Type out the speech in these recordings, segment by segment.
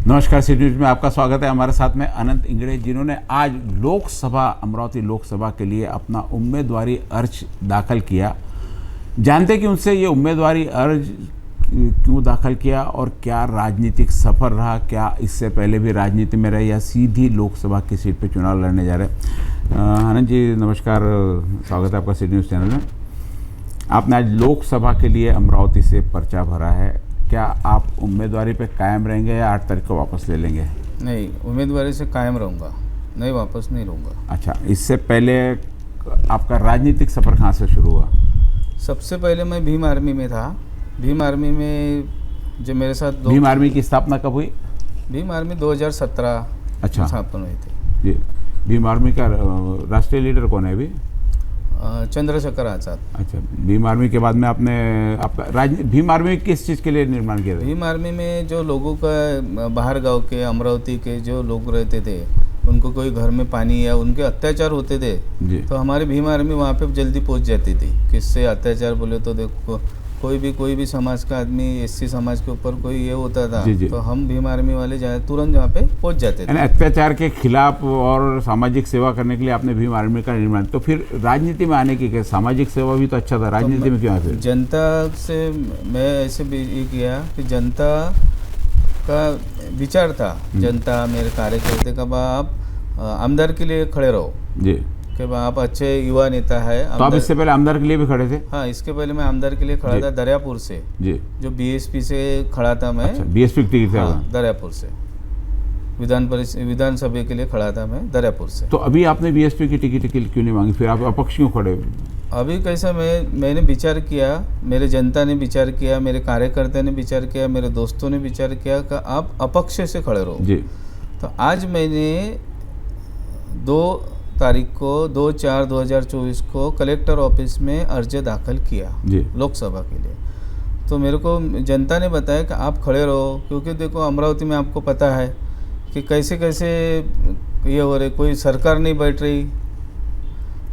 नमस्कार, सी न्यूज में आपका स्वागत है। हमारे साथ में अनंत इंगड़े, जिन्होंने आज लोकसभा, अमरावती लोकसभा के लिए अपना उम्मीदवारी अर्ज दाखिल किया। जानते कि उनसे ये उम्मीदवारी अर्ज क्यों दाखिल किया और क्या राजनीतिक सफर रहा, क्या इससे पहले भी राजनीति में रहे या सीधी लोकसभा की सीट पे चुनाव लड़ने जा रहे। अनंत जी नमस्कार, स्वागत है आपका सी न्यूज़ चैनल में। आपने आज लोकसभा के लिए अमरावती से पर्चा भरा है, क्या आप उम्मीदवारी पे कायम रहेंगे या 8 तारीख को वापस ले लेंगे? नहीं, उम्मीदवारी से कायम रहूँगा, नहीं वापस नहीं रहूँगा। अच्छा, इससे पहले आपका राजनीतिक सफ़र कहाँ से शुरू हुआ? सबसे पहले मैं भीम आर्मी में था। भीम आर्मी में जो मेरे साथ भीम आर्मी की स्थापना कब हुई? भीम आर्मी 2017 अच्छा, स्थापना हुई थी। जी। भीम आर्मी का राष्ट्रीय लीडर कौन है अभी? चंद्रशेखर आज़ाद। अच्छा, भीम आर्मी के बाद में आपने भीम आर्मी किस चीज़ के लिए निर्माण किया था? भीम आर्मी में जो लोगों का बाहर गांव के, अमरावती के जो लोग रहते थे, उनको कोई घर में पानी या उनके अत्याचार होते थे जी। तो हमारी भीम आर्मी वहाँ पे जल्दी पहुँच जाती थी। किससे अत्याचार बोले तो देखो, कोई भी समाज का आदमी, एससी समाज के ऊपर कोई ये होता था जी, जी। तो हम भीम आर्मी वाले तुरंत वहाँ पे पहुँच जाते थे। अत्याचार के खिलाफ और सामाजिक सेवा करने के लिए आपने भीम आर्मी का निर्माण, तो फिर राजनीति में आने की क्या? सामाजिक सेवा भी तो अच्छा था, राजनीति में क्यों आए फिर? जनता से मैं ऐसे भी ये किया कि जनता का विचार था, जनता मेरे कार्यकर्ता का आप आमदार के लिए खड़े रहो जी, कि आप अच्छे युवा नेता है। तो आप इससे पहले आमदार के लिए भी खड़े थे? हाँ, इसके पहले मैं आमदार के लिए खड़ा था दरियापुर से जी, जो बीएसपी से खड़ा था मैं। अच्छा, बीएसपी की टिकट हाँ, दरियापुर से विधानसभा के लिए खड़ा था मैं दरियापुर से। तो अभी आपने बीएसपी की टिकट क्यों नहीं मांगी, फिर आप अपक्ष क्यों खड़े? अभी कैसा, मैंने विचार किया, मेरे जनता ने विचार किया, मेरे कार्यकर्ता ने विचार किया, मेरे दोस्तों ने विचार किया कि आप अपक्ष से खड़े रहो जी। तो आज मैंने 2 तारीख को 2/4/2024 को कलेक्टर ऑफिस में अर्ज दाखिल किया जी। लोकसभा के लिए। तो मेरे को जनता ने बताया कि आप खड़े रहो, क्योंकि देखो अमरावती में आपको पता है कि कैसे कैसे ये हो रहे, कोई सरकार नहीं बैठ रही।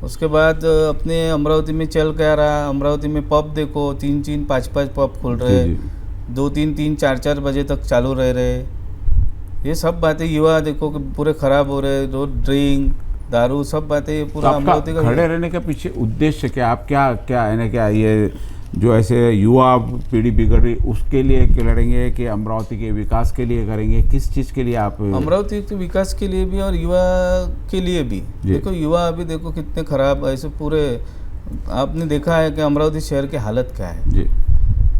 उसके बाद अपने अमरावती में चल क्या रहा, अमरावती में पब देखो 3-3 5-5 पब खुल रहे, 2-3 4-4 बजे तक चालू रह रहे। ये सब बातें युवा देखो कि पूरे ख़राब हो रहे, रोज ड्रिंक दारू सब बातें, ये पूरा अमरावती का खड़े रहने के पीछे उद्देश्य क्या? आप क्या है ना, क्या ये जो ऐसे युवा पीढ़ी बिगड़ रही उसके लिए लड़ेंगे कि अमरावती के विकास के लिए करेंगे? किस चीज़ के लिए आप? अमरावती के विकास के लिए भी और युवा के लिए भी। देखो युवा अभी देखो कितने खराब, ऐसे पूरे आपने देखा है कि अमरावती शहर की हालत क्या है जी।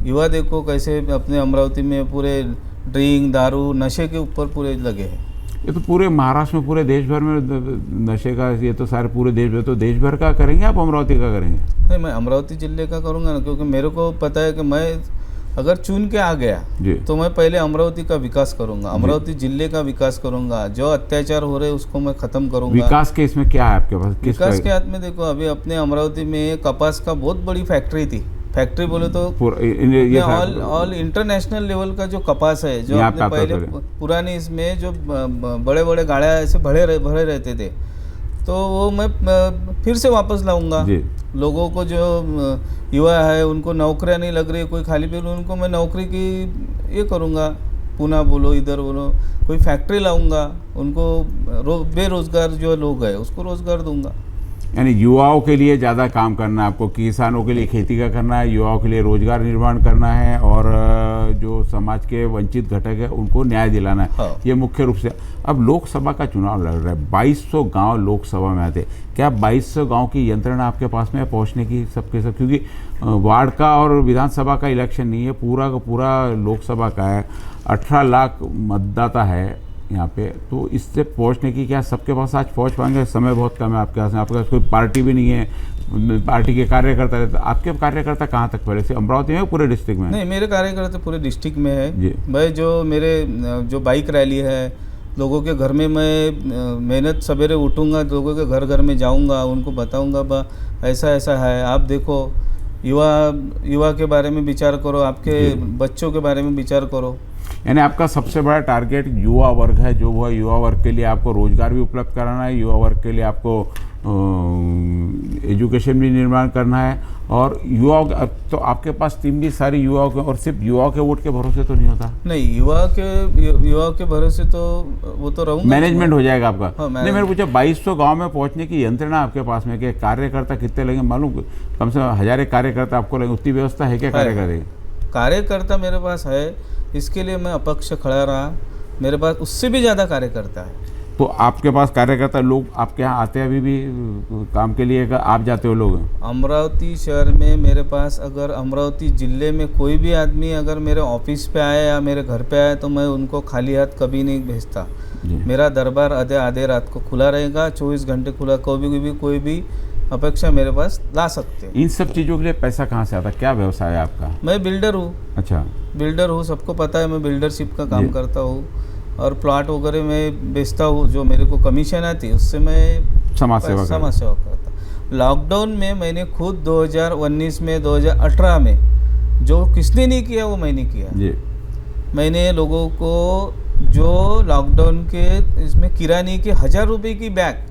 युवा देखो कैसे अपने अमरावती में पूरे ड्रिंक दारू नशे के ऊपर पूरे लगे हैं। ये तो पूरे महाराष्ट्र में, पूरे देश भर में नशे का, ये तो सारे पूरे देश भर, तो देश भर का करेंगे आप अमरावती का करेंगे? नहीं, मैं अमरावती जिले का करूँगा ना, क्योंकि मेरे को पता है कि मैं अगर चुन के आ गया तो मैं पहले अमरावती का विकास करूँगा, अमरावती जिले का विकास करूँगा, जो अत्याचार हो रहे उसको मैं ख़त्म करूँगा। विकास के इसमें क्या है आपके पास? विकास के हाथ में देखो, अभी अपने अमरावती में कपास का बहुत बड़ी फैक्ट्री थी। फैक्ट्री बोले तो ऑल इंटरनेशनल लेवल का जो कपास है, जो अपने पहले पुराने इसमें जो बड़े बड़े गाड़ियाँ ऐसे भरे रहते थे, तो वो मैं फिर से वापस लाऊंगा। लोगों को जो युवा है उनको नौकरियाँ नहीं लग रही, कोई खाली फिर उनको मैं नौकरी की ये करूँगा, पुणे बोलो इधर बोलो, कोई फैक्ट्री लाऊंगा, उनको बेरोजगार जो लोग हैं उसको रोजगार दूंगा। यानी युवाओं के लिए ज़्यादा काम करना है आपको, किसानों के लिए खेती का करना है, युवाओं के लिए रोजगार निर्माण करना है और जो समाज के वंचित घटक है उनको न्याय दिलाना है। हाँ। ये मुख्य रूप से अब लोकसभा का चुनाव लड़ रहा है, 2200 गांव लोकसभा में आते, क्या 2200 गांव की यंत्रणा आपके पास में है पहुंचने की सबके सब? क्योंकि वार्ड का और विधानसभा का इलेक्शन नहीं है, पूरा का पूरा लोकसभा का है, 18 लाख मतदाता है यहाँ पे, तो इससे पहुँचने की क्या सबके पास आज पहुँच पाएंगे? समय बहुत कम है आपके पास, आपके पास कोई पार्टी भी नहीं है, पार्टी के कार्यकर्ता रहते, आपके कार्यकर्ता कहाँ तक पहले से अमरावती में पूरे डिस्ट्रिक्ट में? नहीं, मेरे कार्यकर्ता पूरे डिस्ट्रिक्ट में है जी। भाई जो बाइक रैली है, लोगों के घर में मैं मेहनत सवेरे उठूँगा, लोगों के घर में जाऊँगा, उनको बताऊँगा ऐसा ऐसा है, आप देखो युवा के बारे में विचार करो, आपके बच्चों के बारे में विचार करो। यानी आपका सबसे बड़ा टारगेट युवा वर्ग है, जो वह युवा वर्ग के लिए आपको रोजगार भी उपलब्ध कराना है, युवा वर्ग के लिए आपको एजुकेशन भी निर्माण करना है, और युवाओं अब तो आपके पास टीम भी सारी युवाओं के, और सिर्फ युवाओं के वोट के भरोसे तो नहीं होता। नहीं, युवाओं के भरोसे तो वो तो रहूंगा, मैनेजमेंट हो जाएगा आपका। हाँ, नहीं, मैंने पूछा 2200 गांव में पहुंचने की यंत्रणा आपके पास में, कि कार्यकर्ता कितने लगेंगे, मालूम कम से कम 1000 कार्यकर्ता आपको लगेंगे, उतनी व्यवस्था है क्या कार्यकर्ता मेरे पास है, इसके लिए मैं अपक्ष खड़ा रहा, मेरे पास उससे भी ज़्यादा कार्यकर्ता है। तो आपके पास कार्यकर्ता लोग आपके यहाँ आते हैं अभी भी काम के लिए, आप जाते हो लोग? अमरावती शहर में मेरे पास, अगर अमरावती ज़िले में कोई भी आदमी अगर मेरे ऑफिस पे आए या मेरे घर पे आए तो मैं उनको खाली हाथ कभी नहीं भेजता। मेरा दरबार आधे रात को खुला रहेगा, 24 घंटे खुला, कोई भी अपेक्षा मेरे पास ला सकते हैं। इन सब चीज़ों के लिए पैसा कहाँ से आता है? क्या व्यवसाय है आपका? मैं बिल्डर हूँ। अच्छा, बिल्डर हूँ, सबको पता है, मैं बिल्डरशिप का काम करता हूँ, और प्लॉट वगैरह मैं बेचता हूँ, जो मेरे को कमीशन आती है उससे मैं समाज सेवा करता। लॉकडाउन में मैंने खुद 2019 में 2018 में जो किसने नहीं किया वो मैंने किया। मैंने लोगों को जो लॉकडाउन के इसमें किराने के 1000 रुपये की बैग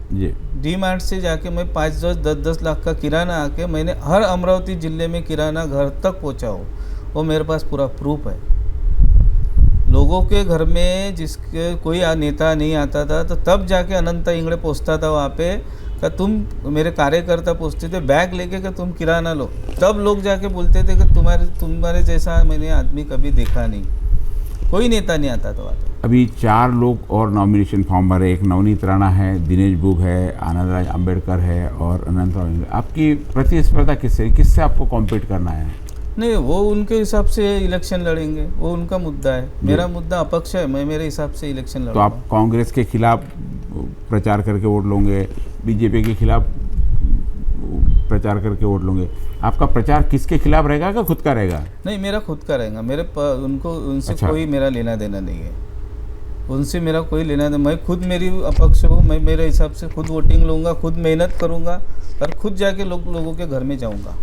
डी मार्ट से जाके मैं 5-10 लाख का किराना आके मैंने हर अमरावती ज़िले में किराना घर तक पहुँचा हो, वो मेरे पास पूरा प्रूफ है। लोगों के घर में जिसके कोई नेता नहीं आता था तो तब जाके अनंता इंगड़े पहुँचता था वहाँ पे, कि तुम मेरे कार्यकर्ता पूछते थे बैग लेके कि तुम किराना लो, तब लोग जाके बोलते थे कि तुम्हारे जैसा मैंने आदमी कभी देखा नहीं, कोई नेता नहीं आता था वहाँ पे। अभी 4 लोग और नॉमिनेशन फॉर्म भरे, एक नवनीत राणा है, दिनेश बुग है, आनंदराज अंबेडकर है और अनंता इंगड़े। आपकी प्रतिस्पर्धा किससे आपको कॉम्पीट करना है? नहीं, वो उनके हिसाब से इलेक्शन लड़ेंगे, वो उनका मुद्दा है, मेरा मुद्दा अपक्ष है, मैं मेरे हिसाब से इलेक्शन लड़ूंगा। तो आप कांग्रेस के खिलाफ प्रचार करके वोट लोगे, बीजेपी के खिलाफ प्रचार करके वोट लोगे? आपका प्रचार किसके खिलाफ रहेगा कि खुद का रहेगा? नहीं, मेरा खुद का रहेगा, उनसे अच्छा। कोई मेरा लेना देना नहीं है, उनसे मेरा कोई लेना देना, मैं खुद मेरी अपक्ष हूँ, मैं मेरे हिसाब से खुद वोटिंग लूँगा, खुद मेहनत करूँगा और खुद जाके लोगों के घर में जाऊँगा।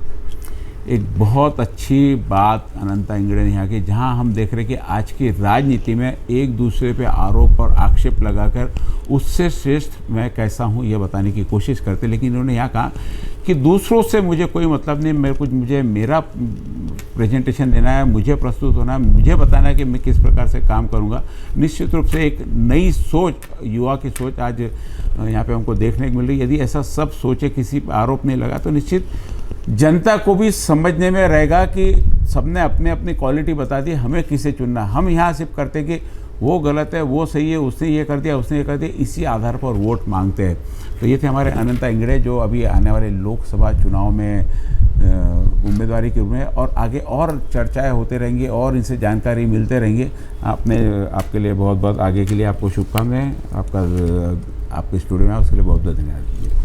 एक बहुत अच्छी बात अनंता इंगड़े ने यहाँ की, जहाँ हम देख रहे हैं कि आज की राजनीति में एक दूसरे पे आरोप और आक्षेप लगाकर उससे श्रेष्ठ मैं कैसा हूँ ये बताने की कोशिश करते, लेकिन इन्होंने यहाँ कहा कि दूसरों से मुझे कोई मतलब नहीं, मुझे मेरा प्रेजेंटेशन देना है, मुझे प्रस्तुत होना है, मुझे बताना है कि मैं किस प्रकार से काम करूँगा। निश्चित रूप से एक नई सोच, युवा की सोच आज यहाँ पे हमको देखने को मिल रही है। यदि ऐसा सब सोचे, किसी पर आरोप नहीं लगा, तो निश्चित जनता को भी समझने में रहेगा कि सबने अपने अपनी क्वालिटी बता दी, हमें किसे चुनना। हम यहाँ सिर्फ करते कि वो गलत है, वो सही है, उसने ये कर दिया, उसने ये कर दिया, इसी आधार पर वोट मांगते हैं। तो ये थे हमारे अनंता इंगड़े, जो अभी आने वाले लोकसभा चुनाव में उम्मीदवारी के रूप में, और आगे और चर्चाएं होते रहेंगी और इनसे जानकारी मिलते रहेंगे। आपके लिए बहुत बहुत आगे के लिए आपको शुभकामनाएं। आपके स्टूडियो में उसके लिए बहुत बहुत धन्यवाद।